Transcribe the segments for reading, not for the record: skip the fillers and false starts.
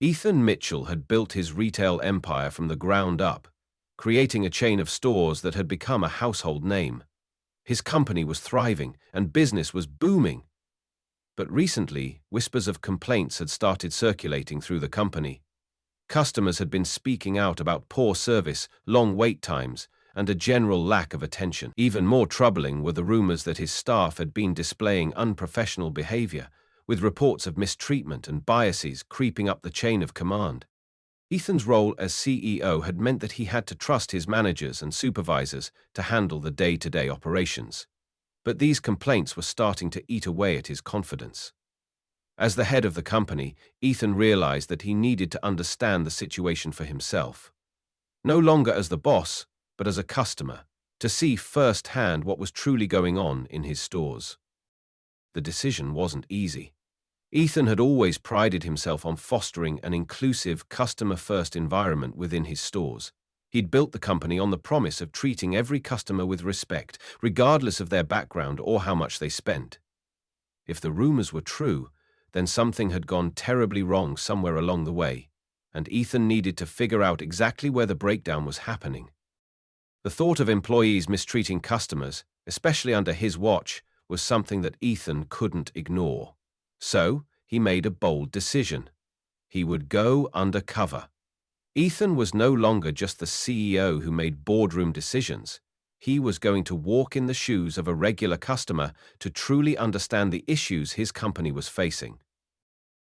Ethan Mitchell had built his retail empire from the ground up, creating a chain of stores that had become a household name. His company was thriving and business was booming. But recently, whispers of complaints had started circulating through the company. Customers had been speaking out about poor service, long wait times, and a general lack of attention. Even more troubling were the rumors that his staff had been displaying unprofessional behavior, with reports of mistreatment and biases creeping up the chain of command. Ethan's role as CEO had meant that he had to trust his managers and supervisors to handle the day-to-day operations. But these complaints were starting to eat away at his confidence. As the head of the company, Ethan realized that he needed to understand the situation for himself. No longer as the boss, but as a customer, to see firsthand what was truly going on in his stores. The decision wasn't easy. Ethan had always prided himself on fostering an inclusive, customer-first environment within his stores. He'd built the company on the promise of treating every customer with respect, regardless of their background or how much they spent. If the rumors were true, then something had gone terribly wrong somewhere along the way, and Ethan needed to figure out exactly where the breakdown was happening. The thought of employees mistreating customers, especially under his watch, was something that Ethan couldn't ignore. So, he made a bold decision. He would go undercover. Ethan was no longer just the CEO who made boardroom decisions. He was going to walk in the shoes of a regular customer to truly understand the issues his company was facing.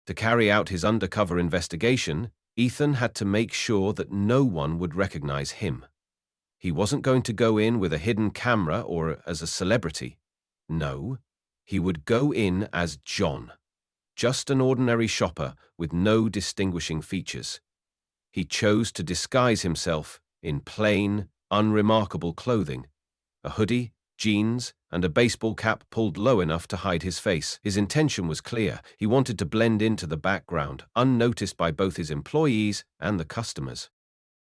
To carry out his undercover investigation, Ethan had to make sure that no one would recognize him. He wasn't going to go in with a hidden camera or as a celebrity. No, he would go in as John, just an ordinary shopper with no distinguishing features. He chose to disguise himself in plain, unremarkable clothing, a hoodie, jeans, and a baseball cap pulled low enough to hide his face. His intention was clear. He wanted to blend into the background, unnoticed by both his employees and the customers.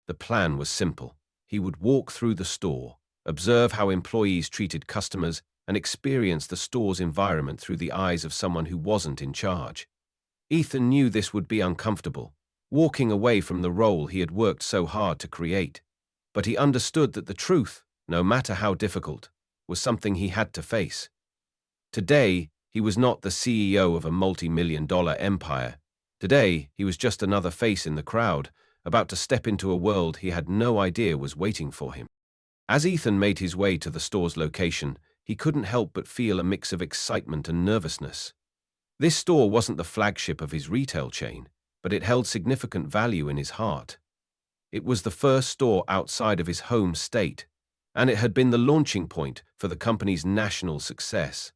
The plan was simple. He would walk through the store, observe how employees treated customers, and experience the store's environment through the eyes of someone who wasn't in charge. Ethan knew this would be uncomfortable, walking away from the role he had worked so hard to create. But he understood that the truth, no matter how difficult, was something he had to face. Today, he was not the CEO of a multi-million-dollar empire. Today, he was just another face in the crowd, about to step into a world he had no idea was waiting for him. As Ethan made his way to the store's location, he couldn't help but feel a mix of excitement and nervousness. This store wasn't the flagship of his retail chain, but it held significant value in his heart. It was the first store outside of his home state, and it had been the launching point for the company's national success.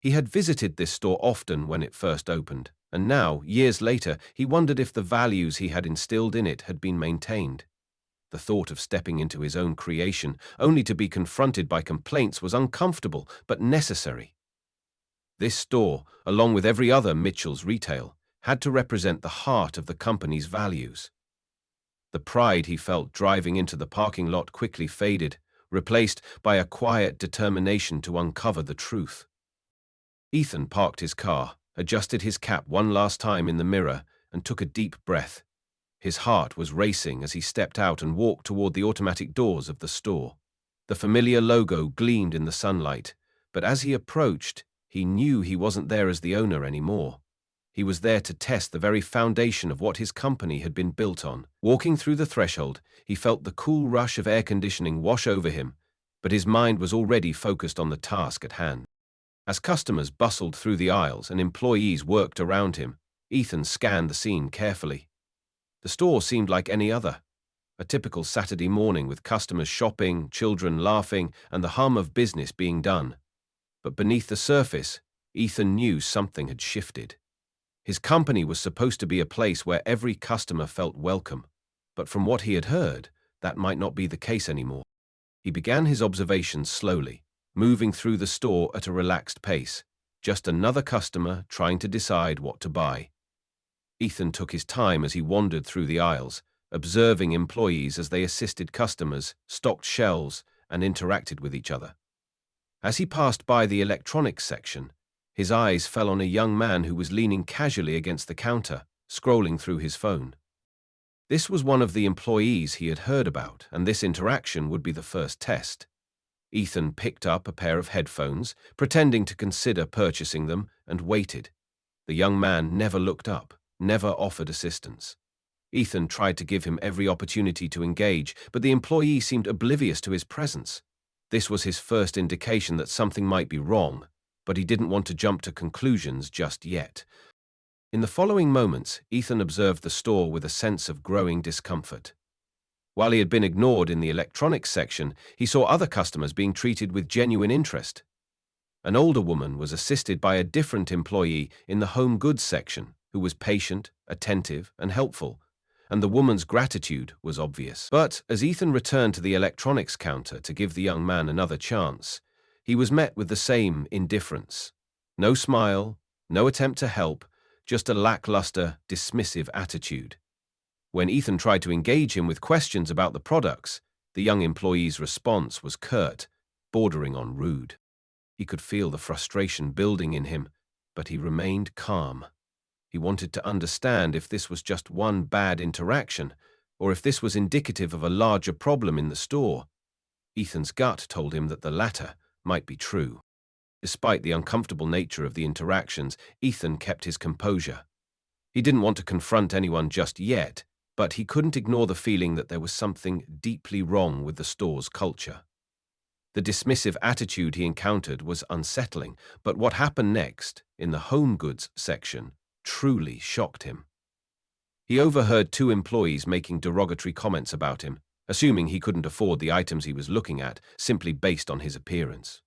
He had visited this store often when it first opened, and now, years later, he wondered if the values he had instilled in it had been maintained. The thought of stepping into his own creation, only to be confronted by complaints, was uncomfortable but necessary. This store, along with every other Mitchell's retail, had to represent the heart of the company's values. The pride he felt driving into the parking lot quickly faded, replaced by a quiet determination to uncover the truth. Ethan parked his car, adjusted his cap one last time in the mirror, and took a deep breath. His heart was racing as he stepped out and walked toward the automatic doors of the store. The familiar logo gleamed in the sunlight, but as he approached, he knew he wasn't there as the owner anymore. He was there to test the very foundation of what his company had been built on. Walking through the threshold, he felt the cool rush of air conditioning wash over him, but his mind was already focused on the task at hand. As customers bustled through the aisles and employees worked around him, Ethan scanned the scene carefully. The store seemed like any other. A typical Saturday morning with customers shopping, children laughing, and the hum of business being done. But beneath the surface, Ethan knew something had shifted. His company was supposed to be a place where every customer felt welcome, but from what he had heard, that might not be the case anymore. He began his observations slowly, moving through the store at a relaxed pace, just another customer trying to decide what to buy. Ethan took his time as he wandered through the aisles, observing employees as they assisted customers, stocked shelves, and interacted with each other. As he passed by the electronics section, his eyes fell on a young man who was leaning casually against the counter, scrolling through his phone. This was one of the employees he had heard about, and this interaction would be the first test. Ethan picked up a pair of headphones, pretending to consider purchasing them, and waited. The young man never looked up, never offered assistance. Ethan tried to give him every opportunity to engage, but the employee seemed oblivious to his presence. This was his first indication that something might be wrong, but he didn't want to jump to conclusions just yet. In the following moments, Ethan observed the store with a sense of growing discomfort. While he had been ignored in the electronics section, he saw other customers being treated with genuine interest. An older woman was assisted by a different employee in the home goods section, who was patient, attentive, and helpful, and the woman's gratitude was obvious. But as Ethan returned to the electronics counter to give the young man another chance, he was met with the same indifference. No smile, no attempt to help, just a lackluster, dismissive attitude. When Ethan tried to engage him with questions about the products, the young employee's response was curt, bordering on rude. He could feel the frustration building in him, but he remained calm. He wanted to understand if this was just one bad interaction, or if this was indicative of a larger problem in the store. Ethan's gut told him that the latter might be true. Despite the uncomfortable nature of the interactions, Ethan kept his composure. He didn't want to confront anyone just yet, but he couldn't ignore the feeling that there was something deeply wrong with the store's culture. The dismissive attitude he encountered was unsettling, but what happened next, in the home goods section, truly shocked him. He overheard two employees making derogatory comments about him, assuming he couldn't afford the items he was looking at simply based on his appearance.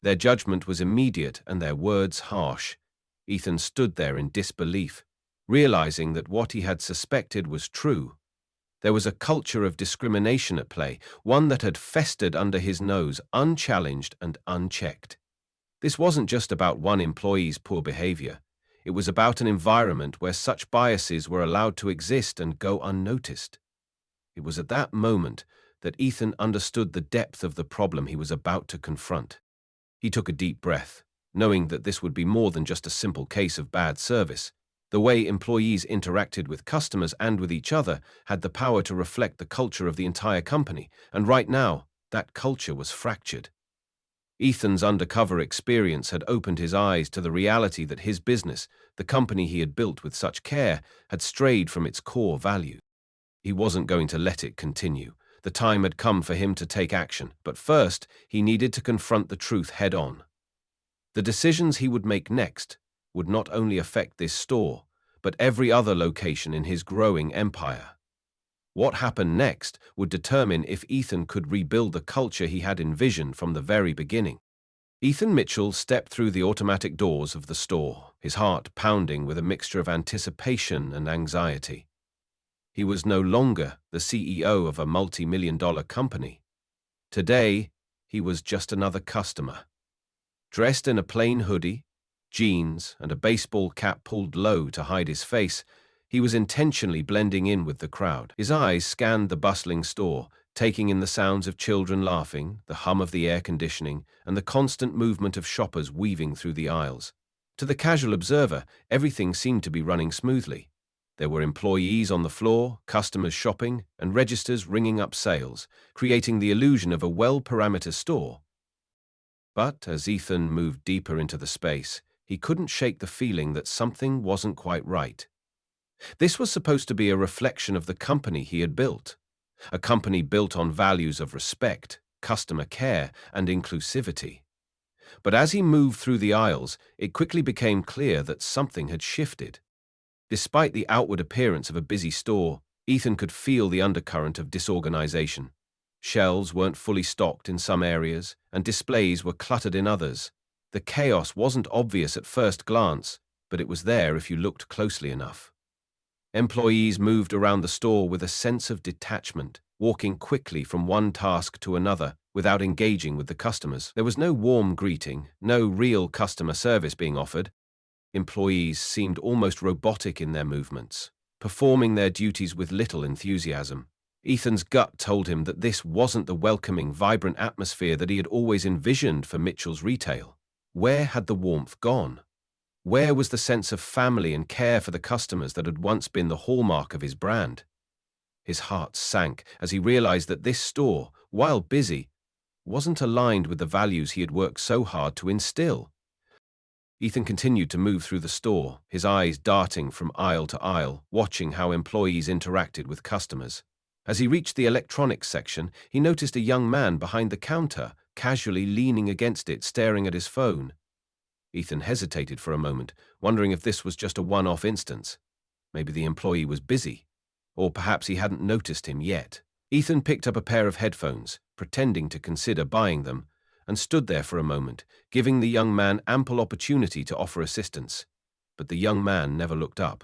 Their judgment was immediate and their words harsh. Ethan stood there in disbelief, realizing that what he had suspected was true. There was a culture of discrimination at play, one that had festered under his nose, unchallenged and unchecked. This wasn't just about one employee's poor behavior. It was about an environment where such biases were allowed to exist and go unnoticed. It was at that moment that Ethan understood the depth of the problem he was about to confront. He took a deep breath, knowing that this would be more than just a simple case of bad service. The way employees interacted with customers and with each other had the power to reflect the culture of the entire company, and right now, that culture was fractured. Ethan's undercover experience had opened his eyes to the reality that his business, the company he had built with such care, had strayed from its core value. He wasn't going to let it continue. The time had come for him to take action, but first, he needed to confront the truth head-on. The decisions he would make next would not only affect this store, but every other location in his growing empire. What happened next would determine if Ethan could rebuild the culture he had envisioned from the very beginning. Ethan Mitchell stepped through the automatic doors of the store, his heart pounding with a mixture of anticipation and anxiety. He was no longer the CEO of a multi-million-dollar company. Today, he was just another customer. Dressed in a plain hoodie, jeans, and a baseball cap pulled low to hide his face, he was intentionally blending in with the crowd. His eyes scanned the bustling store, taking in the sounds of children laughing, the hum of the air conditioning, and the constant movement of shoppers weaving through the aisles. To the casual observer, everything seemed to be running smoothly. There were employees on the floor, customers shopping, and registers ringing up sales, creating the illusion of a well-parameter store. But as Ethan moved deeper into the space, he couldn't shake the feeling that something wasn't quite right. This was supposed to be a reflection of the company he had built, a company built on values of respect, customer care, and inclusivity. But as he moved through the aisles, it quickly became clear that something had shifted. Despite the outward appearance of a busy store, Ethan could feel the undercurrent of disorganization. Shelves weren't fully stocked in some areas, and displays were cluttered in others. The chaos wasn't obvious at first glance, but it was there if you looked closely enough. Employees moved around the store with a sense of detachment, walking quickly from one task to another without engaging with the customers. There was no warm greeting, no real customer service being offered. Employees seemed almost robotic in their movements, performing their duties with little enthusiasm. Ethan's gut told him that this wasn't the welcoming, vibrant atmosphere that he had always envisioned for Mitchell's retail. Where had the warmth gone? Where was the sense of family and care for the customers that had once been the hallmark of his brand? His heart sank as he realized that this store, while busy, wasn't aligned with the values he had worked so hard to instill. Ethan continued to move through the store, his eyes darting from aisle to aisle, watching how employees interacted with customers. As he reached the electronics section, he noticed a young man behind the counter, casually leaning against it, staring at his phone. Ethan hesitated for a moment, wondering if this was just a one-off instance. Maybe the employee was busy, or perhaps he hadn't noticed him yet. Ethan picked up a pair of headphones, pretending to consider buying them, and stood there for a moment, giving the young man ample opportunity to offer assistance. But the young man never looked up.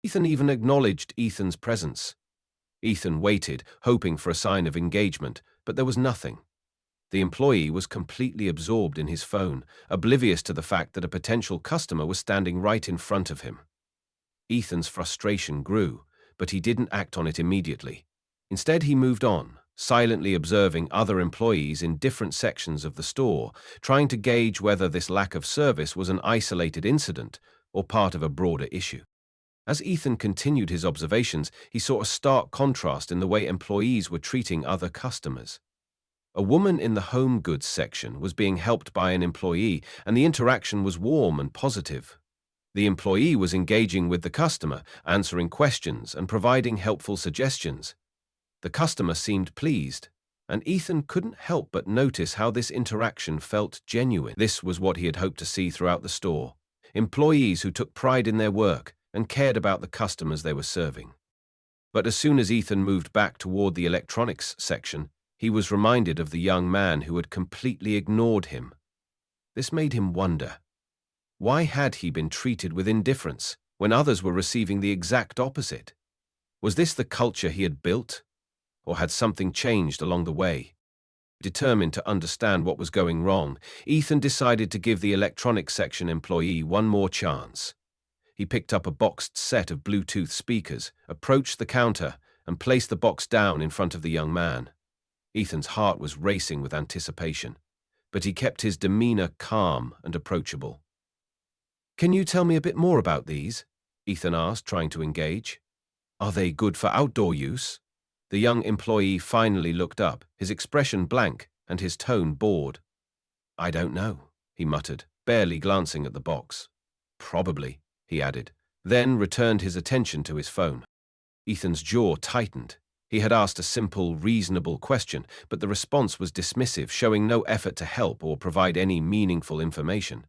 Ethan even acknowledged Ethan's presence. Ethan waited, hoping for a sign of engagement, but there was nothing. The employee was completely absorbed in his phone, oblivious to the fact that a potential customer was standing right in front of him. Ethan's frustration grew, but he didn't act on it immediately. Instead, he moved on, silently observing other employees in different sections of the store, trying to gauge whether this lack of service was an isolated incident or part of a broader issue. As Ethan continued his observations, he saw a stark contrast in the way employees were treating other customers. A woman in the home goods section was being helped by an employee, and the interaction was warm and positive. The employee was engaging with the customer, answering questions and providing helpful suggestions. The customer seemed pleased, and Ethan couldn't help but notice how this interaction felt genuine. This was what he had hoped to see throughout the store: employees who took pride in their work and cared about the customers they were serving. But as soon as Ethan moved back toward the electronics section, he was reminded of the young man who had completely ignored him. This made him wonder. Why had he been treated with indifference when others were receiving the exact opposite? Was this the culture he had built, or had something changed along the way? Determined to understand what was going wrong, Ethan decided to give the electronics section employee one more chance. He picked up a boxed set of Bluetooth speakers, approached the counter, and placed the box down in front of the young man. Ethan's heart was racing with anticipation, but he kept his demeanor calm and approachable. "Can you tell me a bit more about these?" Ethan asked, trying to engage. "Are they good for outdoor use?" The young employee finally looked up, his expression blank and his tone bored. "I don't know," he muttered, barely glancing at the box. "Probably," he added, then returned his attention to his phone. Ethan's jaw tightened. He had asked a simple, reasonable question, but the response was dismissive, showing no effort to help or provide any meaningful information.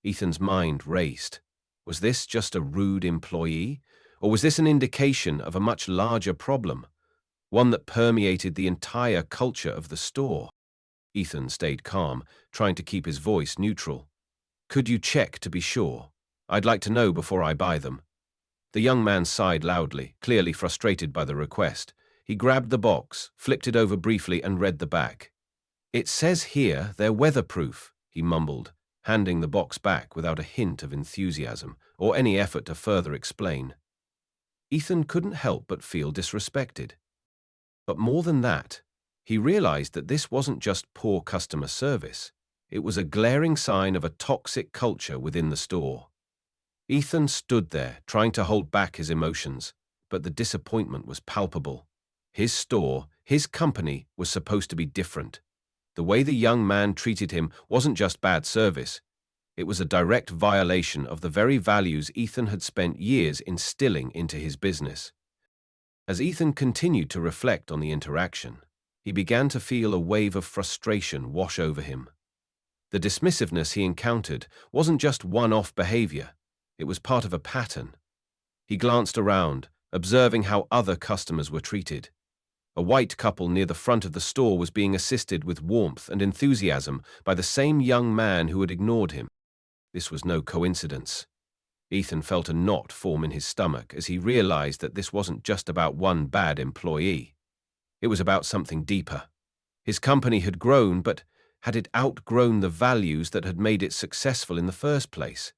Ethan's mind raced. Was this just a rude employee, or was this an indication of a much larger problem, one that permeated the entire culture of the store? Ethan stayed calm, trying to keep his voice neutral. "Could you check to be sure? I'd like to know before I buy them." The young man sighed loudly, clearly frustrated by the request. He grabbed the box, flipped it over briefly, and read the back. "It says here they're weatherproof," he mumbled, handing the box back without a hint of enthusiasm or any effort to further explain. Ethan couldn't help but feel disrespected. But more than that, he realized that this wasn't just poor customer service. It was a glaring sign of a toxic culture within the store. Ethan stood there, trying to hold back his emotions, but the disappointment was palpable. His store, his company, was supposed to be different. The way the young man treated him wasn't just bad service. It was a direct violation of the very values Ethan had spent years instilling into his business. As Ethan continued to reflect on the interaction, he began to feel a wave of frustration wash over him. The dismissiveness he encountered wasn't just one-off behavior. It was part of a pattern. He glanced around, observing how other customers were treated. A white couple near the front of the store was being assisted with warmth and enthusiasm by the same young man who had ignored him. This was no coincidence. Ethan felt a knot form in his stomach as he realized that this wasn't just about one bad employee. It was about something deeper. His company had grown, but had it outgrown the values that had made it successful in the first place?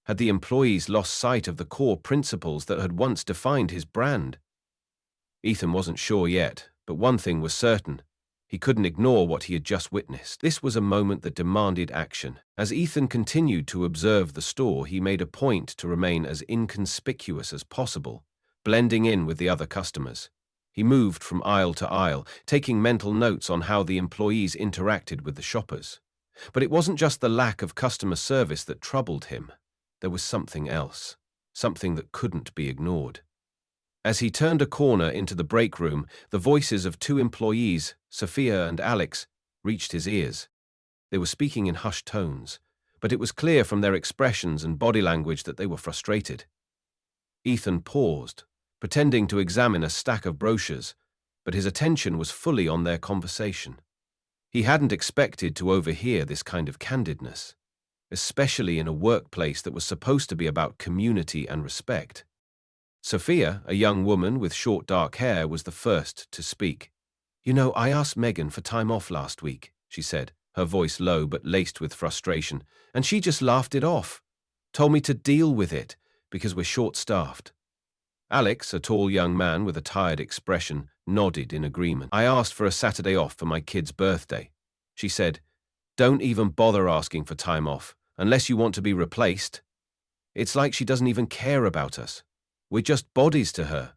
Had the employees lost sight of the core principles that had once defined his brand? Ethan wasn't sure yet, but one thing was certain. He couldn't ignore what he had just witnessed. This was a moment that demanded action. As Ethan continued to observe the store, he made a point to remain as inconspicuous as possible, blending in with the other customers. He moved from aisle to aisle, taking mental notes on how the employees interacted with the shoppers. But it wasn't just the lack of customer service that troubled him. There was something else, something that couldn't be ignored. As he turned a corner into the break room, the voices of two employees, Sophia and Alex, reached his ears. They were speaking in hushed tones, but it was clear from their expressions and body language that they were frustrated. Ethan paused, pretending to examine a stack of brochures, but his attention was fully on their conversation. He hadn't expected to overhear this kind of candidness, especially in a workplace that was supposed to be about community and respect. Sophia, a young woman with short dark hair, was the first to speak. "You know, I asked Megan for time off last week," she said, her voice low but laced with frustration, "and she just laughed it off. Told me to deal with it, because we're short-staffed." Alex, a tall young man with a tired expression, nodded in agreement. "I asked for a Saturday off for my kid's birthday," she said. "Don't even bother asking for time off, unless you want to be replaced. It's like she doesn't even care about us. We're just bodies to her."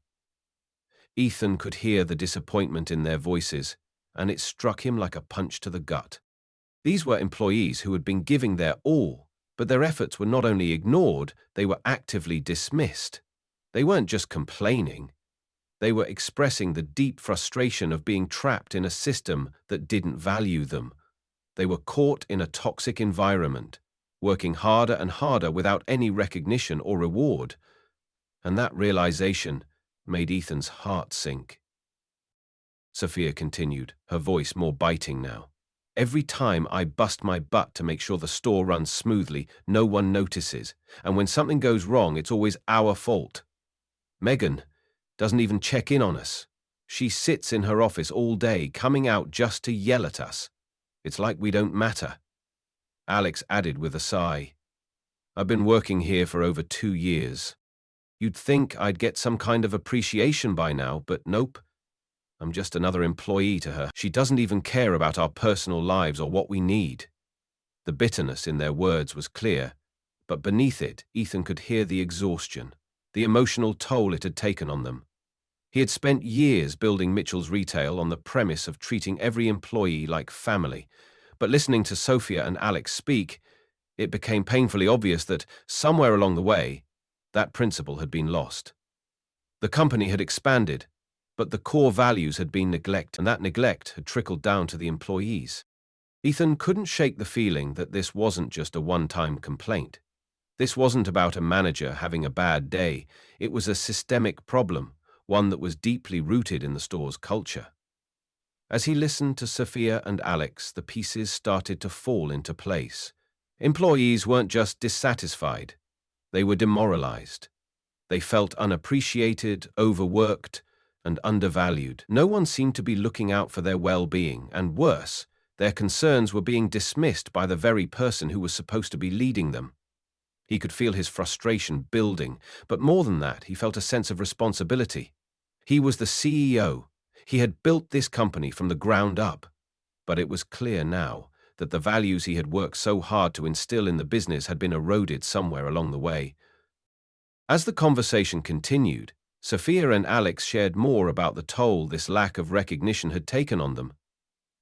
Ethan could hear the disappointment in their voices, and it struck him like a punch to the gut. These were employees who had been giving their all, but their efforts were not only ignored, they were actively dismissed. They weren't just complaining. They were expressing the deep frustration of being trapped in a system that didn't value them. They were caught in a toxic environment, working harder and harder without any recognition or reward. And that realization made Ethan's heart sink. Sophia continued, her voice more biting now. "Every time I bust my butt to make sure the store runs smoothly, no one notices. And when something goes wrong, it's always our fault. Megan doesn't even check in on us. She sits in her office all day, coming out just to yell at us. It's like we don't matter." Alex added with a sigh, "I've been working here for over 2 years. You'd think I'd get some kind of appreciation by now, but nope. I'm just another employee to her. She doesn't even care about our personal lives or what we need." The bitterness in their words was clear, but beneath it, Ethan could hear the exhaustion, the emotional toll it had taken on them. He had spent years building Mitchell's Retail on the premise of treating every employee like family, but listening to Sophia and Alex speak, it became painfully obvious that, somewhere along the way, that principle had been lost. The company had expanded, but the core values had been neglected, and that neglect had trickled down to the employees. Ethan couldn't shake the feeling that this wasn't just a one-time complaint. This wasn't about a manager having a bad day. It was a systemic problem, one that was deeply rooted in the store's culture. As he listened to Sophia and Alex, the pieces started to fall into place. Employees weren't just dissatisfied. They were demoralized. They felt unappreciated, overworked, and undervalued. No one seemed to be looking out for their well-being, and worse, their concerns were being dismissed by the very person who was supposed to be leading them. He could feel his frustration building, but more than that, he felt a sense of responsibility. He was the CEO. He had built this company from the ground up. But it was clear now that the values he had worked so hard to instill in the business had been eroded somewhere along the way. As the conversation continued, Sophia and Alex shared more about the toll this lack of recognition had taken on them.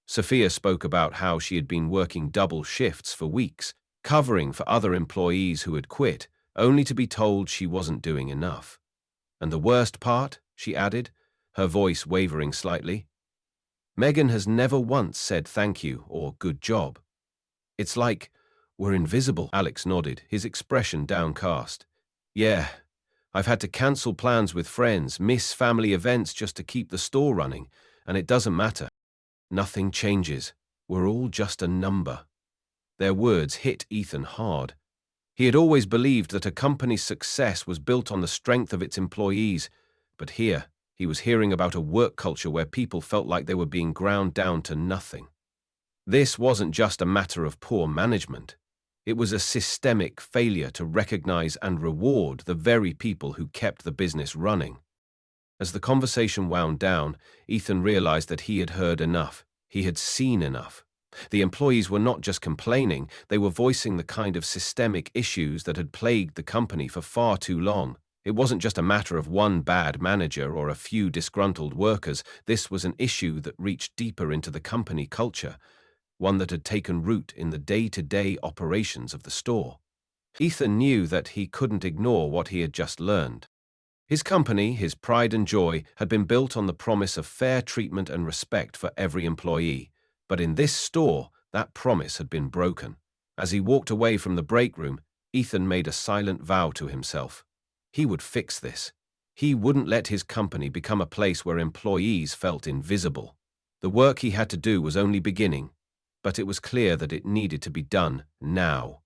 Sophia spoke about how she had been working double shifts for weeks, covering for other employees who had quit, only to be told she wasn't doing enough. "And the worst part," she added, her voice wavering slightly, "Megan has never once said thank you or good job. It's like we're invisible." Alex nodded, his expression downcast. "Yeah, I've had to cancel plans with friends, miss family events just to keep the store running, and it doesn't matter. Nothing changes. We're all just a number." Their words hit Ethan hard. He had always believed that a company's success was built on the strength of its employees, but here he was hearing about a work culture where people felt like they were being ground down to nothing. This wasn't just a matter of poor management. It was a systemic failure to recognize and reward the very people who kept the business running. As the conversation wound down, Ethan realized that he had heard enough. He had seen enough. The employees were not just complaining, they were voicing the kind of systemic issues that had plagued the company for far too long. It wasn't just a matter of one bad manager or a few disgruntled workers. This was an issue that reached deeper into the company culture, one that had taken root in the day-to-day operations of the store. Ethan knew that he couldn't ignore what he had just learned. His company, his pride and joy, had been built on the promise of fair treatment and respect for every employee. But in this store, that promise had been broken. As he walked away from the break room, Ethan made a silent vow to himself. He would fix this. He wouldn't let his company become a place where employees felt invisible. The work he had to do was only beginning, but it was clear that it needed to be done now.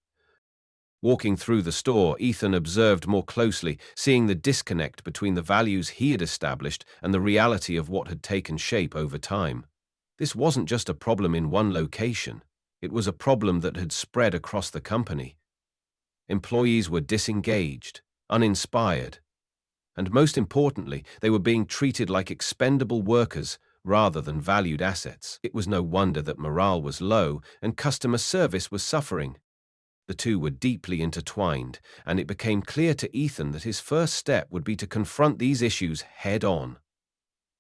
Walking through the store, Ethan observed more closely, seeing the disconnect between the values he had established and the reality of what had taken shape over time. This wasn't just a problem in one location. It was a problem that had spread across the company. Employees were disengaged, uninspired, and most importantly, they were being treated like expendable workers rather than valued assets. It was no wonder that morale was low and customer service was suffering. The two were deeply intertwined, and it became clear to Ethan that his first step would be to confront these issues head-on.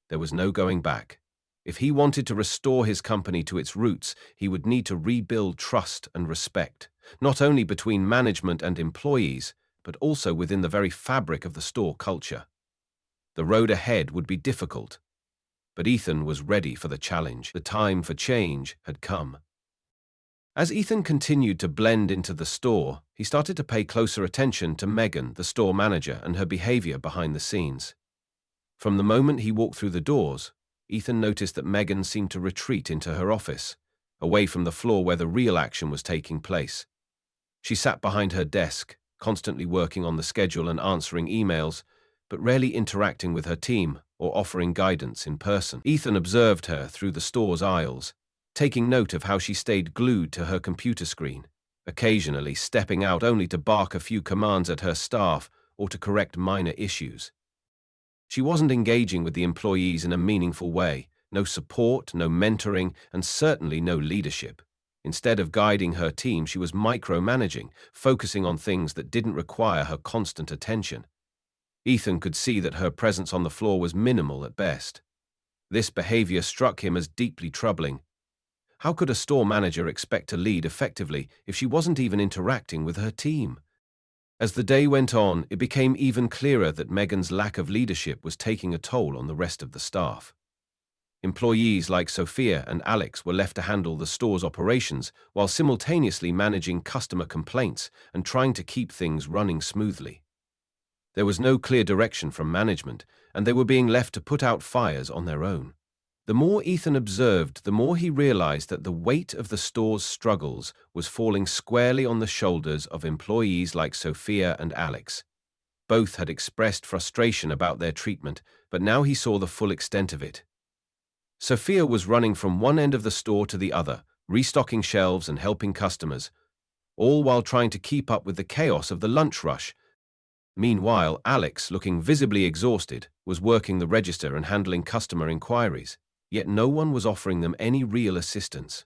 There was no going back. If he wanted to restore his company to its roots, he would need to rebuild trust and respect, not only between management and employees, but also within the very fabric of the store culture. The road ahead would be difficult, but Ethan was ready for the challenge. The time for change had come. As Ethan continued to blend into the store, he started to pay closer attention to Megan, the store manager, and her behavior behind the scenes. From the moment he walked through the doors, Ethan noticed that Megan seemed to retreat into her office, away from the floor where the real action was taking place. She sat behind her desk, constantly working on the schedule and answering emails, but rarely interacting with her team or offering guidance in person. Ethan observed her through the store's aisles, taking note of how she stayed glued to her computer screen, occasionally stepping out only to bark a few commands at her staff or to correct minor issues. She wasn't engaging with the employees in a meaningful way, no support, no mentoring, and certainly no leadership. Instead of guiding her team, she was micromanaging, focusing on things that didn't require her constant attention. Ethan could see that her presence on the floor was minimal at best. This behavior struck him as deeply troubling. How could a store manager expect to lead effectively if she wasn't even interacting with her team? As the day went on, it became even clearer that Megan's lack of leadership was taking a toll on the rest of the staff. Employees like Sophia and Alex were left to handle the store's operations while simultaneously managing customer complaints and trying to keep things running smoothly. There was no clear direction from management, and they were being left to put out fires on their own. The more Ethan observed, the more he realized that the weight of the store's struggles was falling squarely on the shoulders of employees like Sophia and Alex. Both had expressed frustration about their treatment, but now he saw the full extent of it. Sophia was running from one end of the store to the other, restocking shelves and helping customers, all while trying to keep up with the chaos of the lunch rush. Meanwhile, Alex, looking visibly exhausted, was working the register and handling customer inquiries. Yet no one was offering them any real assistance.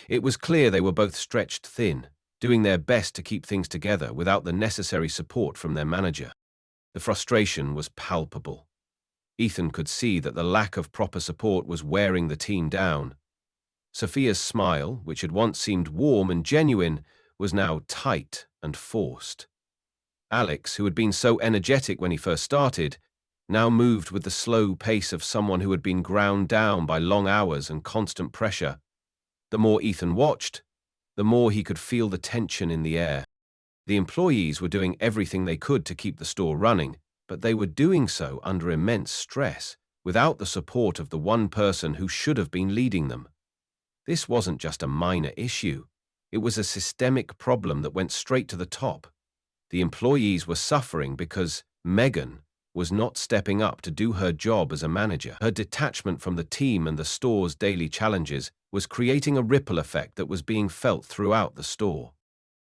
It was clear they were both stretched thin, doing their best to keep things together without the necessary support from their manager. The frustration was palpable. Ethan could see that the lack of proper support was wearing the team down. Sophia's smile, which had once seemed warm and genuine, was now tight and forced. Alex, who had been so energetic when he first started, now moved with the slow pace of someone who had been ground down by long hours and constant pressure. The more Ethan watched, the more he could feel the tension in the air. The employees were doing everything they could to keep the store running, but they were doing so under immense stress, without the support of the one person who should have been leading them. This wasn't just a minor issue. It was a systemic problem that went straight to the top. The employees were suffering because Megan was not stepping up to do her job as a manager. Her detachment from the team and the store's daily challenges was creating a ripple effect that was being felt throughout the store.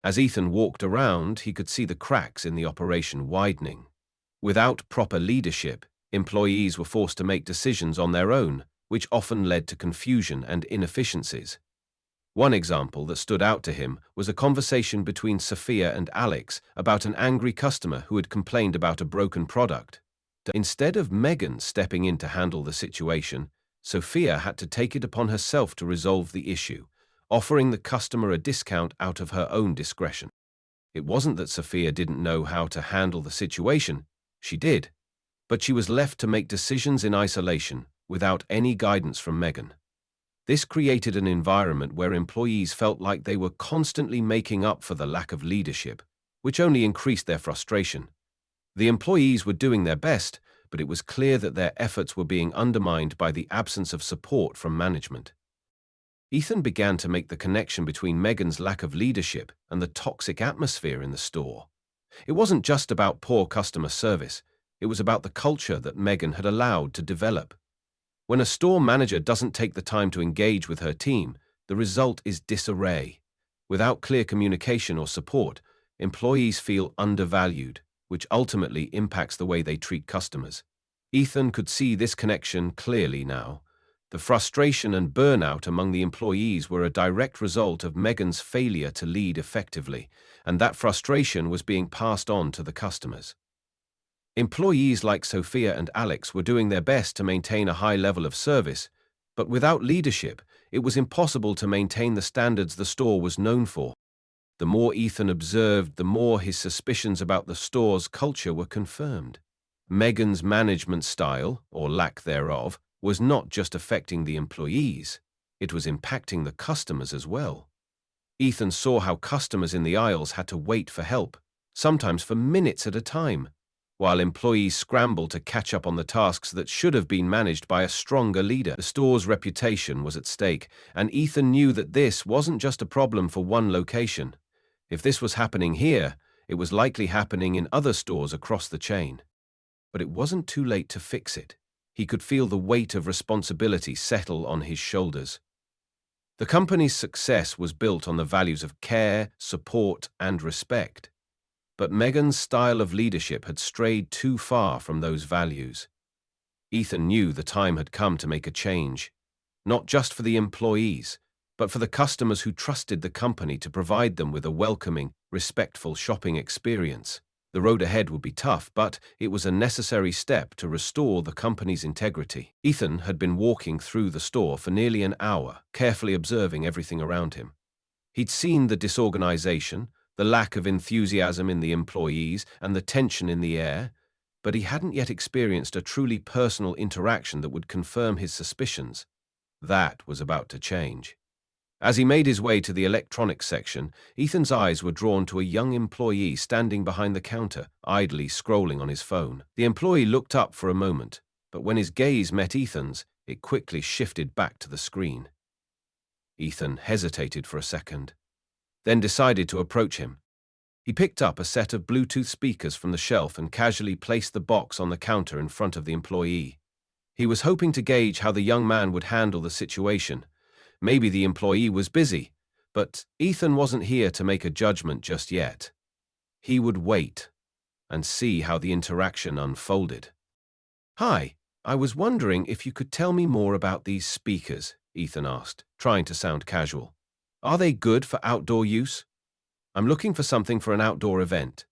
As Ethan walked around, he could see the cracks in the operation widening. Without proper leadership, employees were forced to make decisions on their own, which often led to confusion and inefficiencies. One example that stood out to him was a conversation between Sophia and Alex about an angry customer who had complained about a broken product. Instead of Megan stepping in to handle the situation, Sophia had to take it upon herself to resolve the issue, offering the customer a discount out of her own discretion. It wasn't that Sophia didn't know how to handle the situation, she did, but she was left to make decisions in isolation, without any guidance from Megan. This created an environment where employees felt like they were constantly making up for the lack of leadership, which only increased their frustration. The employees were doing their best, but it was clear that their efforts were being undermined by the absence of support from management. Ethan began to make the connection between Megan's lack of leadership and the toxic atmosphere in the store. It wasn't just about poor customer service, it was about the culture that Megan had allowed to develop. When a store manager doesn't take the time to engage with her team, the result is disarray. Without clear communication or support, employees feel undervalued, which ultimately impacts the way they treat customers. Ethan could see this connection clearly now. The frustration and burnout among the employees were a direct result of Megan's failure to lead effectively, and that frustration was being passed on to the customers. Employees like Sophia and Alex were doing their best to maintain a high level of service, but without leadership, it was impossible to maintain the standards the store was known for. The more Ethan observed, the more his suspicions about the store's culture were confirmed. Megan's management style, or lack thereof, was not just affecting the employees, it was impacting the customers as well. Ethan saw how customers in the aisles had to wait for help, sometimes for minutes at a time, while employees scrambled to catch up on the tasks that should have been managed by a stronger leader. The store's reputation was at stake, and Ethan knew that this wasn't just a problem for one location. If this was happening here, it was likely happening in other stores across the chain. But it wasn't too late to fix it. He could feel the weight of responsibility settle on his shoulders. The company's success was built on the values of care, support, and respect. But Megan's style of leadership had strayed too far from those values. Ethan knew the time had come to make a change, not just for the employees, but for the customers who trusted the company to provide them with a welcoming, respectful shopping experience. The road ahead would be tough, but it was a necessary step to restore the company's integrity. Ethan had been walking through the store for nearly an hour, carefully observing everything around him. He'd seen the disorganization, the lack of enthusiasm in the employees, and the tension in the air, but he hadn't yet experienced a truly personal interaction that would confirm his suspicions. That was about to change. As he made his way to the electronics section, Ethan's eyes were drawn to a young employee standing behind the counter, idly scrolling on his phone. The employee looked up for a moment, but when his gaze met Ethan's, it quickly shifted back to the screen. Ethan hesitated for a second, then decided to approach him. He picked up a set of Bluetooth speakers from the shelf and casually placed the box on the counter in front of the employee. He was hoping to gauge how the young man would handle the situation. Maybe the employee was busy, but Ethan wasn't here to make a judgment just yet. He would wait and see how the interaction unfolded. "Hi, I was wondering if you could tell me more about these speakers," Ethan asked, trying to sound casual. "Are they good for outdoor use? I'm looking for something for an outdoor event."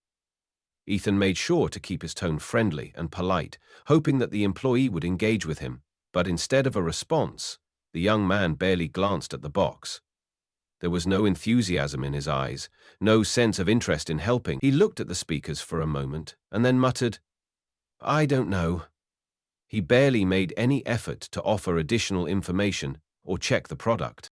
Ethan made sure to keep his tone friendly and polite, hoping that the employee would engage with him, but instead of a response, the young man barely glanced at the box. There was no enthusiasm in his eyes, no sense of interest in helping. He looked at the speakers for a moment and then muttered, "I don't know." He barely made any effort to offer additional information or check the product.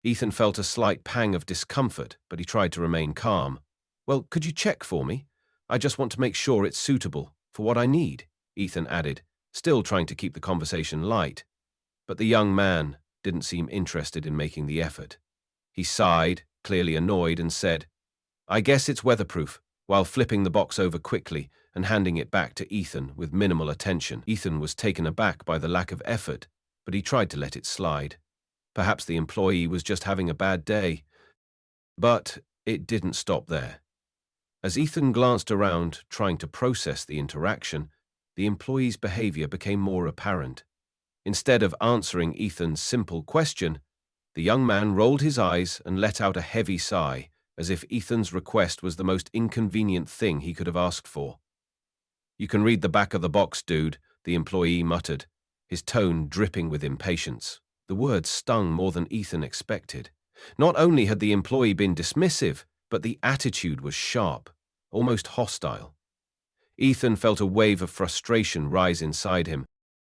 Ethan felt a slight pang of discomfort, but he tried to remain calm. "Well, could you check for me? I just want to make sure it's suitable for what I need," Ethan added, still trying to keep the conversation light. But the young man didn't seem interested in making the effort. He sighed, clearly annoyed, and said, "I guess it's weatherproof," while flipping the box over quickly and handing it back to Ethan with minimal attention. Ethan was taken aback by the lack of effort, but he tried to let it slide. Perhaps the employee was just having a bad day. But it didn't stop there. As Ethan glanced around, trying to process the interaction, the employee's behavior became more apparent. Instead of answering Ethan's simple question, the young man rolled his eyes and let out a heavy sigh, as if Ethan's request was the most inconvenient thing he could have asked for. "You can read the back of the box, dude," the employee muttered, his tone dripping with impatience. The words stung more than Ethan expected. Not only had the employee been dismissive, but the attitude was sharp, almost hostile. Ethan felt a wave of frustration rise inside him.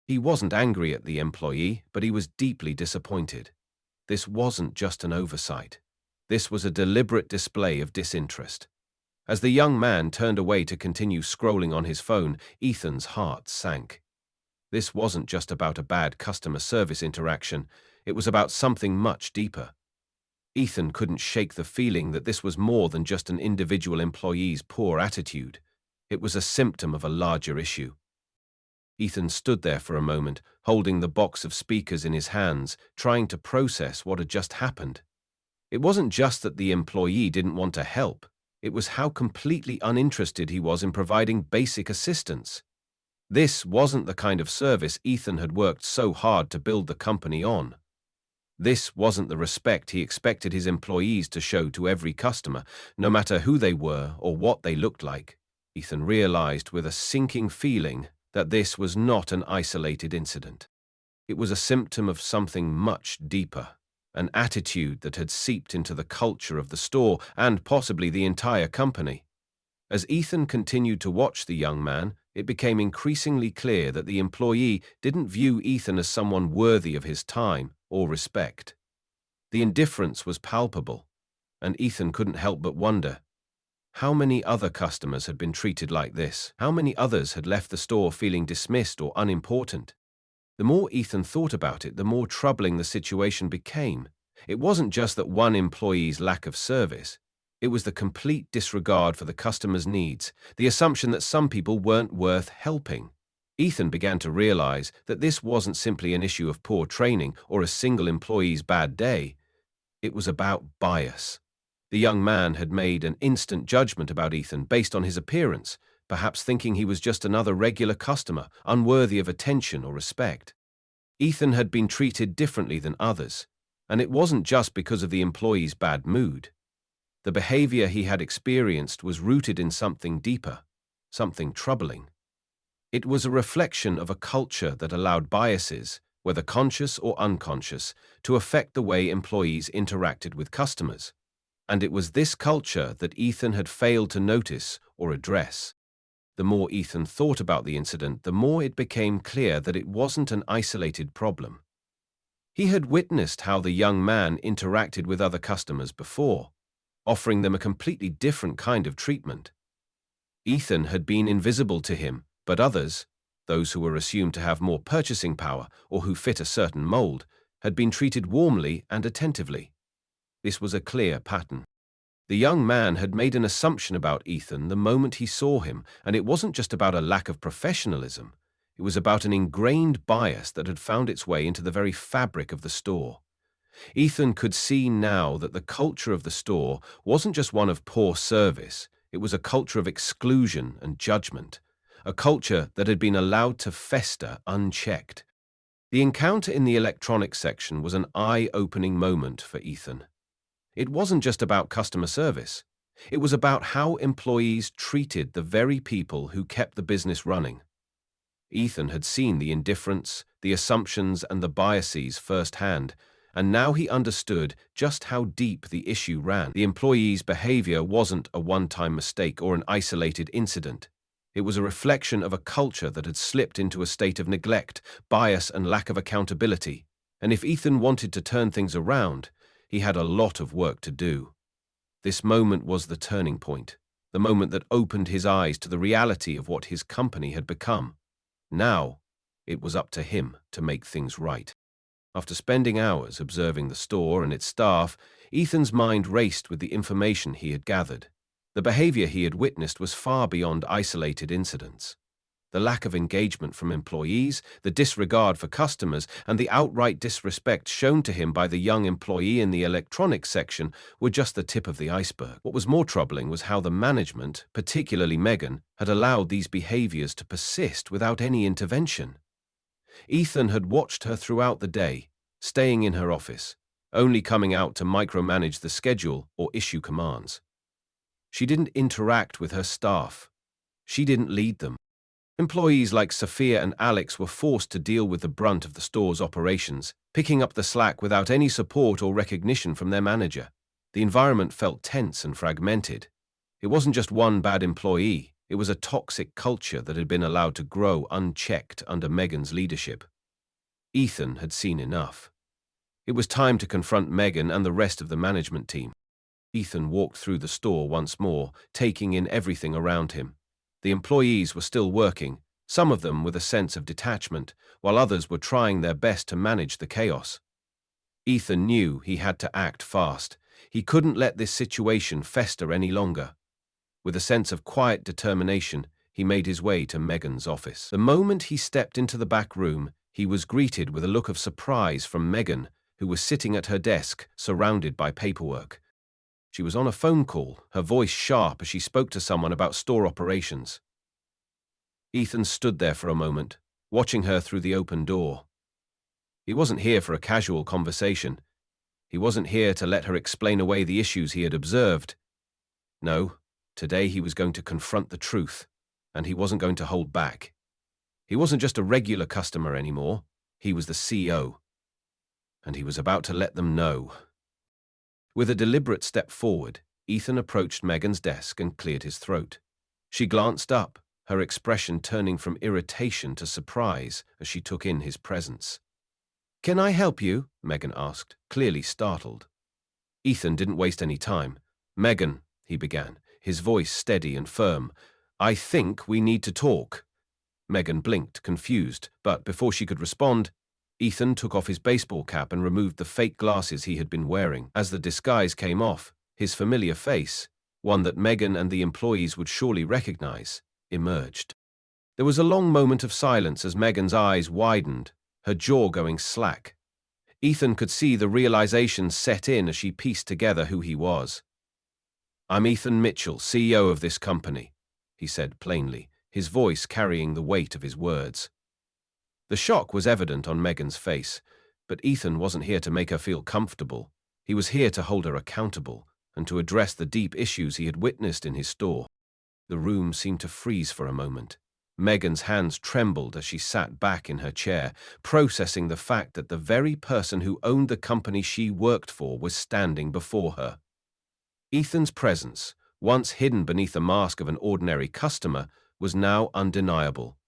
He wasn't angry at the employee, but he was deeply disappointed. This wasn't just an oversight. This was a deliberate display of disinterest. As the young man turned away to continue scrolling on his phone, Ethan's heart sank. This wasn't just about a bad customer service interaction, it was about something much deeper. Ethan couldn't shake the feeling that this was more than just an individual employee's poor attitude. It was a symptom of a larger issue. Ethan stood there for a moment, holding the box of speakers in his hands, trying to process what had just happened. It wasn't just that the employee didn't want to help, it was how completely uninterested he was in providing basic assistance. This wasn't the kind of service Ethan had worked so hard to build the company on. This wasn't the respect he expected his employees to show to every customer, no matter who they were or what they looked like. Ethan realized with a sinking feeling that this was not an isolated incident. It was a symptom of something much deeper, an attitude that had seeped into the culture of the store and possibly the entire company. As Ethan continued to watch the young man, it became increasingly clear that the employee didn't view Ethan as someone worthy of his time or respect. The indifference was palpable, and Ethan couldn't help but wonder, how many other customers had been treated like this? How many others had left the store feeling dismissed or unimportant? The more Ethan thought about it, the more troubling the situation became. It wasn't just that one employee's lack of service. It was the complete disregard for the customer's needs, the assumption that some people weren't worth helping. Ethan began to realize that this wasn't simply an issue of poor training or a single employee's bad day. It was about bias. The young man had made an instant judgment about Ethan based on his appearance, perhaps thinking he was just another regular customer, unworthy of attention or respect. Ethan had been treated differently than others, and it wasn't just because of the employee's bad mood. The behavior he had experienced was rooted in something deeper, something troubling. It was a reflection of a culture that allowed biases, whether conscious or unconscious, to affect the way employees interacted with customers. And it was this culture that Ethan had failed to notice or address. The more Ethan thought about the incident, the more it became clear that it wasn't an isolated problem. He had witnessed how the young man interacted with other customers before, offering them a completely different kind of treatment. Ethan had been invisible to him, but others, those who were assumed to have more purchasing power or who fit a certain mold, had been treated warmly and attentively. This was a clear pattern. The young man had made an assumption about Ethan the moment he saw him, and it wasn't just about a lack of professionalism. It was about an ingrained bias that had found its way into the very fabric of the store. Ethan could see now that the culture of the store wasn't just one of poor service, it was a culture of exclusion and judgment, a culture that had been allowed to fester unchecked. The encounter in the electronics section was an eye-opening moment for Ethan. It wasn't just about customer service. It was about how employees treated the very people who kept the business running. Ethan had seen the indifference, the assumptions, and the biases firsthand, and now he understood just how deep the issue ran. The employee's behavior wasn't a one-time mistake or an isolated incident. It was a reflection of a culture that had slipped into a state of neglect, bias, and lack of accountability. And if Ethan wanted to turn things around, he had a lot of work to do. This moment was the turning point, the moment that opened his eyes to the reality of what his company had become. Now, it was up to him to make things right. After spending hours observing the store and its staff, Ethan's mind raced with the information he had gathered. The behavior he had witnessed was far beyond isolated incidents. The lack of engagement from employees, the disregard for customers, and the outright disrespect shown to him by the young employee in the electronics section were just the tip of the iceberg. What was more troubling was how the management, particularly Megan, had allowed these behaviors to persist without any intervention. Ethan had watched her throughout the day, staying in her office, only coming out to micromanage the schedule or issue commands. She didn't interact with her staff. She didn't lead them. Employees like Sophia and Alex were forced to deal with the brunt of the store's operations, picking up the slack without any support or recognition from their manager. The environment felt tense and fragmented. It wasn't just one bad employee, it was a toxic culture that had been allowed to grow unchecked under Megan's leadership. Ethan had seen enough. It was time to confront Megan and the rest of the management team. Ethan walked through the store once more, taking in everything around him. The employees were still working, some of them with a sense of detachment, while others were trying their best to manage the chaos. Ethan knew he had to act fast. He couldn't let this situation fester any longer. With a sense of quiet determination, he made his way to Megan's office. The moment he stepped into the back room, he was greeted with a look of surprise from Megan, who was sitting at her desk, surrounded by paperwork. She was on a phone call, her voice sharp as she spoke to someone about store operations. Ethan stood there for a moment, watching her through the open door. He wasn't here for a casual conversation. He wasn't here to let her explain away the issues he had observed. No, today he was going to confront the truth, and he wasn't going to hold back. He wasn't just a regular customer anymore. He was the CEO. And he was about to let them know. With a deliberate step forward, Ethan approached Megan's desk and cleared his throat. She glanced up, her expression turning from irritation to surprise as she took in his presence. "Can I help you?" Megan asked, clearly startled. Ethan didn't waste any time. "Megan," he began, his voice steady and firm, "I think we need to talk." Megan blinked, confused, but before she could respond, Ethan took off his baseball cap and removed the fake glasses he had been wearing. As the disguise came off, his familiar face, one that Megan and the employees would surely recognize, emerged. There was a long moment of silence as Megan's eyes widened, her jaw going slack. Ethan could see the realization set in as she pieced together who he was. "I'm Ethan Mitchell, CEO of this company," he said plainly, his voice carrying the weight of his words. The shock was evident on Megan's face, but Ethan wasn't here to make her feel comfortable. He was here to hold her accountable and to address the deep issues he had witnessed in his store. The room seemed to freeze for a moment. Megan's hands trembled as she sat back in her chair, processing the fact that the very person who owned the company she worked for was standing before her. Ethan's presence, once hidden beneath the mask of an ordinary customer, was now undeniable.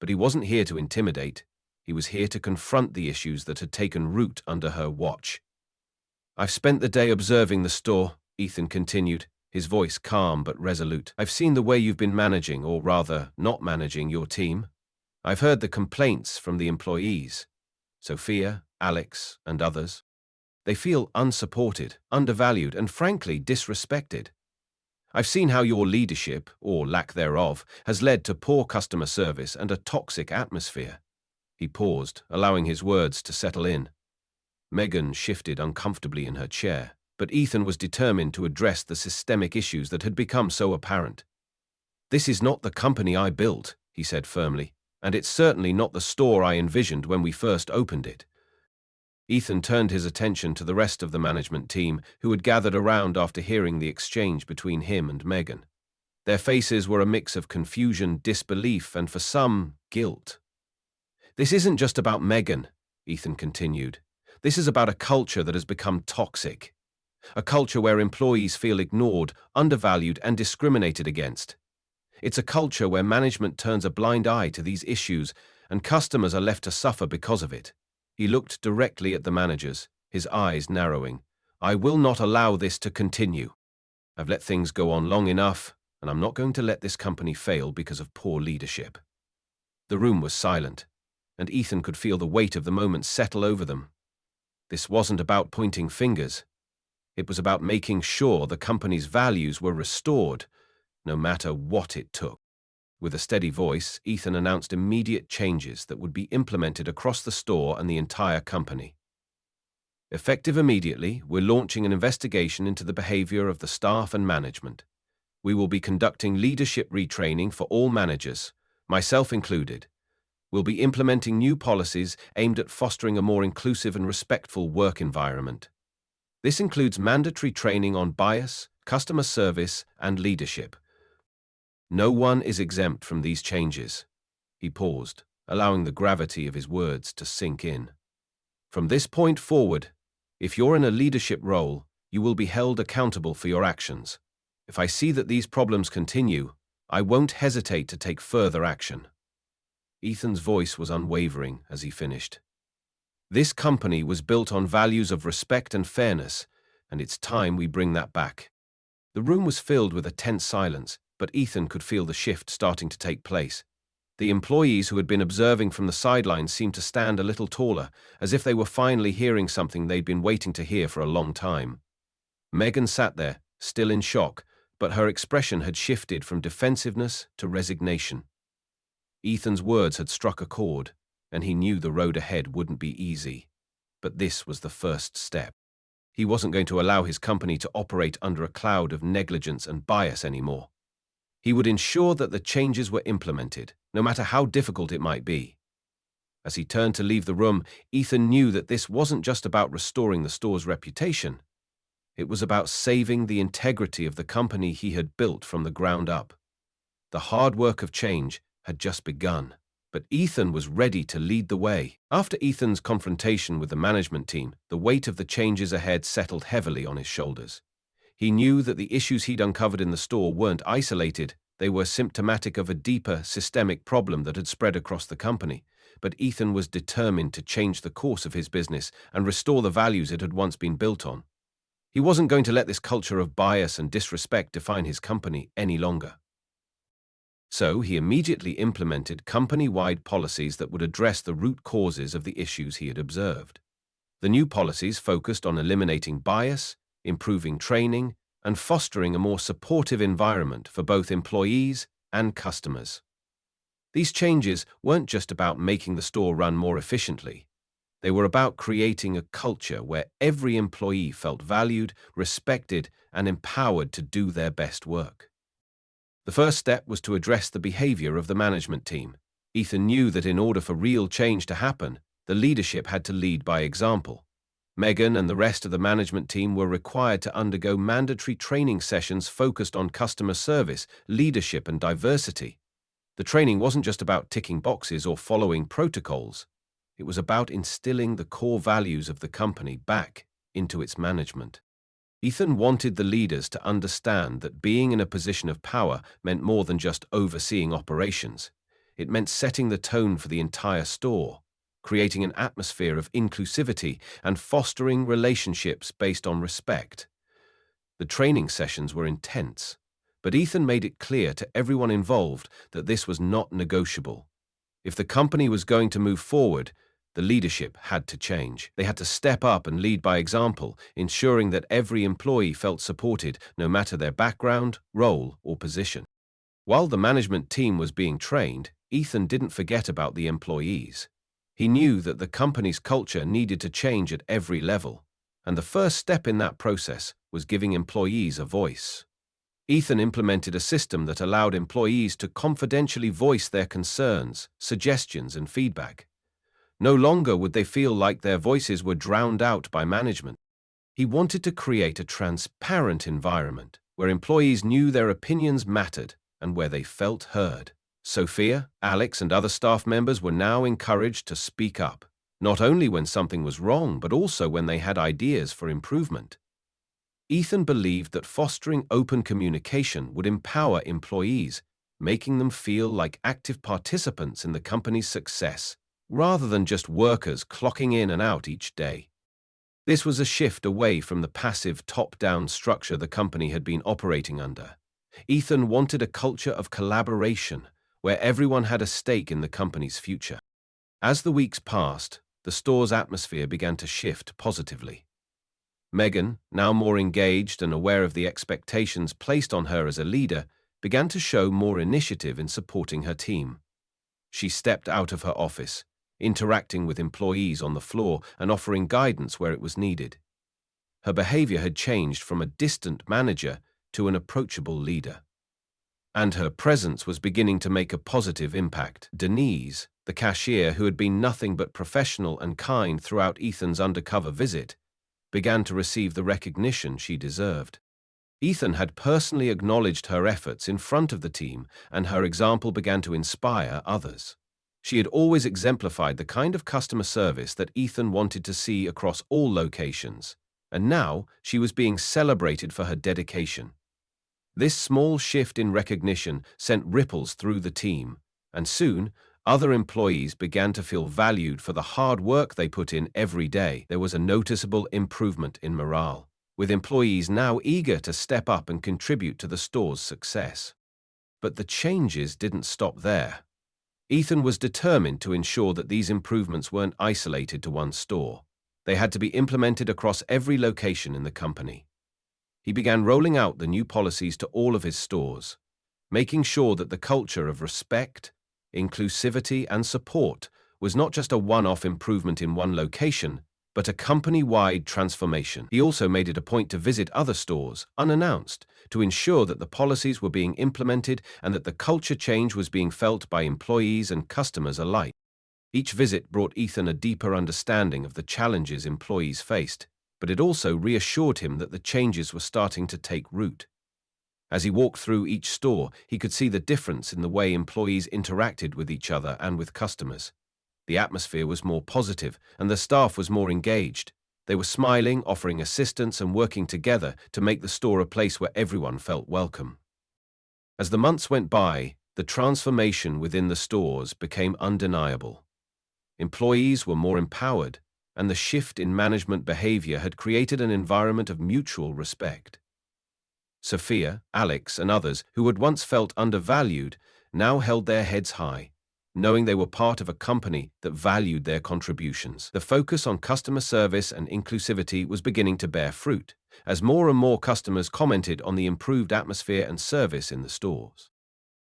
But he wasn't here to intimidate. He was here to confront the issues that had taken root under her watch. "I've spent the day observing the store," Ethan continued, his voice calm but resolute. "I've seen the way you've been managing, or rather, not managing, your team. I've heard the complaints from the employees, Sophia, Alex, and others. They feel unsupported, undervalued, and frankly disrespected. I've seen how your leadership, or lack thereof, has led to poor customer service and a toxic atmosphere." He paused, allowing his words to settle in. Megan shifted uncomfortably in her chair, but Ethan was determined to address the systemic issues that had become so apparent. "This is not the company I built," he said firmly, "and it's certainly not the store I envisioned when we first opened it." Ethan turned his attention to the rest of the management team, who had gathered around after hearing the exchange between him and Megan. Their faces were a mix of confusion, disbelief, and for some, guilt. "This isn't just about Megan," Ethan continued. "This is about a culture that has become toxic. A culture where employees feel ignored, undervalued, and discriminated against. It's a culture where management turns a blind eye to these issues, and customers are left to suffer because of it." He looked directly at the managers, his eyes narrowing. "I will not allow this to continue. I've let things go on long enough, and I'm not going to let this company fail because of poor leadership." The room was silent, and Ethan could feel the weight of the moment settle over them. This wasn't about pointing fingers. It was about making sure the company's values were restored, no matter what it took. With a steady voice, Ethan announced immediate changes that would be implemented across the store and the entire company. "Effective immediately, we're launching an investigation into the behavior of the staff and management. We will be conducting leadership retraining for all managers, myself included. We'll be implementing new policies aimed at fostering a more inclusive and respectful work environment. This includes mandatory training on bias, customer service, and leadership. No one is exempt from these changes. He paused, allowing the gravity of his words to sink in. From this point forward, if you're in a leadership role, you will be held accountable for your actions. If I see that these problems continue, I won't hesitate to take further action. Ethan's voice was unwavering as he finished. This company was built on values of respect and fairness, and it's time we bring that back. The room was filled with a tense silence, but Ethan could feel the shift starting to take place. The employees who had been observing from the sidelines seemed to stand a little taller, as if they were finally hearing something they'd been waiting to hear for a long time. Megan sat there, still in shock, but her expression had shifted from defensiveness to resignation. Ethan's words had struck a chord, and he knew the road ahead wouldn't be easy. But this was the first step. He wasn't going to allow his company to operate under a cloud of negligence and bias anymore. He would ensure that the changes were implemented, no matter how difficult it might be. As he turned to leave the room, Ethan knew that this wasn't just about restoring the store's reputation. It was about saving the integrity of the company he had built from the ground up. The hard work of change had just begun, but Ethan was ready to lead the way. After Ethan's confrontation with the management team, the weight of the changes ahead settled heavily on his shoulders. He knew that the issues he'd uncovered in the store weren't isolated, they were symptomatic of a deeper, systemic problem that had spread across the company. But Ethan was determined to change the course of his business and restore the values it had once been built on. He wasn't going to let this culture of bias and disrespect define his company any longer. So he immediately implemented company-wide policies that would address the root causes of the issues he had observed. The new policies focused on eliminating bias, improving training, and fostering a more supportive environment for both employees and customers. These changes weren't just about making the store run more efficiently. They were about creating a culture where every employee felt valued, respected, and empowered to do their best work. The first step was to address the behavior of the management team. Ethan knew that in order for real change to happen, the leadership had to lead by example. Megan and the rest of the management team were required to undergo mandatory training sessions focused on customer service, leadership, and diversity. The training wasn't just about ticking boxes or following protocols. It was about instilling the core values of the company back into its management. Ethan wanted the leaders to understand that being in a position of power meant more than just overseeing operations. It meant setting the tone for the entire store, creating an atmosphere of inclusivity and fostering relationships based on respect. The training sessions were intense, but Ethan made it clear to everyone involved that this was not negotiable. If the company was going to move forward, the leadership had to change. They had to step up and lead by example, ensuring that every employee felt supported, no matter their background, role, or position. While the management team was being trained, Ethan didn't forget about the employees. He knew that the company's culture needed to change at every level, and the first step in that process was giving employees a voice. Ethan implemented a system that allowed employees to confidentially voice their concerns, suggestions, and feedback. No longer would they feel like their voices were drowned out by management. He wanted to create a transparent environment where employees knew their opinions mattered and where they felt heard. Sophia, Alex, and other staff members were now encouraged to speak up, not only when something was wrong, but also when they had ideas for improvement. Ethan believed that fostering open communication would empower employees, making them feel like active participants in the company's success, rather than just workers clocking in and out each day. This was a shift away from the passive top-down structure the company had been operating under. Ethan wanted a culture of collaboration, where everyone had a stake in the company's future. As the weeks passed, the store's atmosphere began to shift positively. Megan, now more engaged and aware of the expectations placed on her as a leader, began to show more initiative in supporting her team. She stepped out of her office, interacting with employees on the floor and offering guidance where it was needed. Her behavior had changed from a distant manager to an approachable leader, and her presence was beginning to make a positive impact. Denise, The cashier, who had been nothing but professional and kind throughout Ethan's undercover visit, began to receive the recognition she deserved. Ethan had personally acknowledged her efforts in front of the team, and her example began to inspire others. She had always exemplified the kind of customer service that Ethan wanted to see across all locations, and now she was being celebrated for her dedication. This small shift in recognition sent ripples through the team, and soon, other employees began to feel valued for the hard work they put in every day. There was a noticeable improvement in morale, with employees now eager to step up and contribute to the store's success. But the changes didn't stop there. Ethan was determined to ensure that these improvements weren't isolated to one store. They had to be implemented across every location in the company. He began rolling out the new policies to all of his stores, making sure that the culture of respect, inclusivity, and support was not just a one-off improvement in one location, but a company-wide transformation. He also made it a point to visit other stores, unannounced, to ensure that the policies were being implemented and that the culture change was being felt by employees and customers alike. Each visit brought Ethan a deeper understanding of the challenges employees faced, but it also reassured him that the changes were starting to take root. As he walked through each store, he could see the difference in the way employees interacted with each other and with customers. The atmosphere was more positive, and the staff was more engaged. They were smiling, offering assistance, and working together to make the store a place where everyone felt welcome. As the months went by, the transformation within the stores became undeniable. Employees were more empowered, and the shift in management behavior had created an environment of mutual respect. Sophia, Alex, and others who had once felt undervalued now held their heads high, knowing they were part of a company that valued their contributions. The focus on customer service and inclusivity was beginning to bear fruit, as more and more customers commented on the improved atmosphere and service in the stores.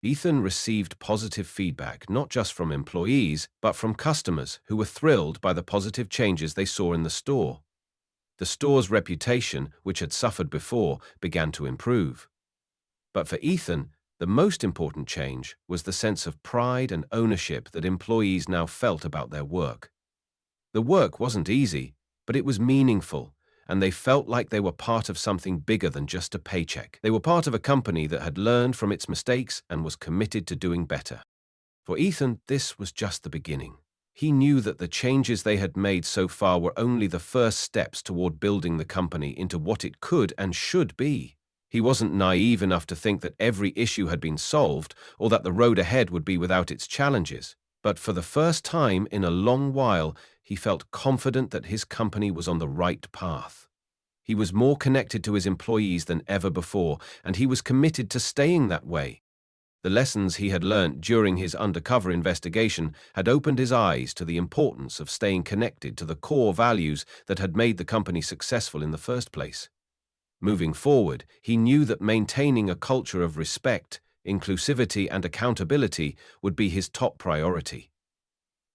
Ethan received positive feedback not just from employees, but from customers who were thrilled by the positive changes they saw in the store. The store's reputation, which had suffered before, began to improve. But for Ethan, the most important change was the sense of pride and ownership that employees now felt about their work. The work wasn't easy, but it was meaningful, and they felt like they were part of something bigger than just a paycheck. They were part of a company that had learned from its mistakes and was committed to doing better. For Ethan, this was just the beginning. He knew that the changes they had made so far were only the first steps toward building the company into what it could and should be. He wasn't naive enough to think that every issue had been solved or that the road ahead would be without its challenges. But for the first time in a long while, he felt confident that his company was on the right path. He was more connected to his employees than ever before, and he was committed to staying that way. The lessons he had learned during his undercover investigation had opened his eyes to the importance of staying connected to the core values that had made the company successful in the first place. Moving forward, he knew that maintaining a culture of respect, inclusivity, and accountability would be his top priority.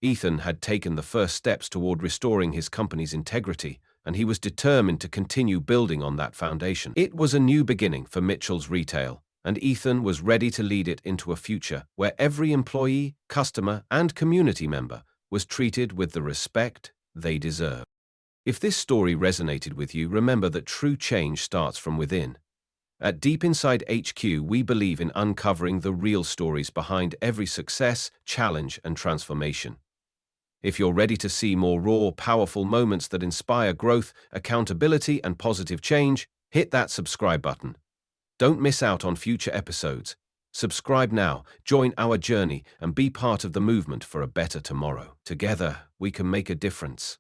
Ethan had taken the first steps toward restoring his company's integrity, and he was determined to continue building on that foundation. It was a new beginning for Mitchell's Retail, and Ethan was ready to lead it into a future where every employee, customer, and community member was treated with the respect they deserve. If this story resonated with you, remember that true change starts from within. At Deep Inside HQ, we believe in uncovering the real stories behind every success, challenge, and transformation. If you're ready to see more raw, powerful moments that inspire growth, accountability, and positive change, hit that subscribe button. Don't miss out on future episodes. Subscribe now, join our journey, and be part of the movement for a better tomorrow. Together, we can make a difference.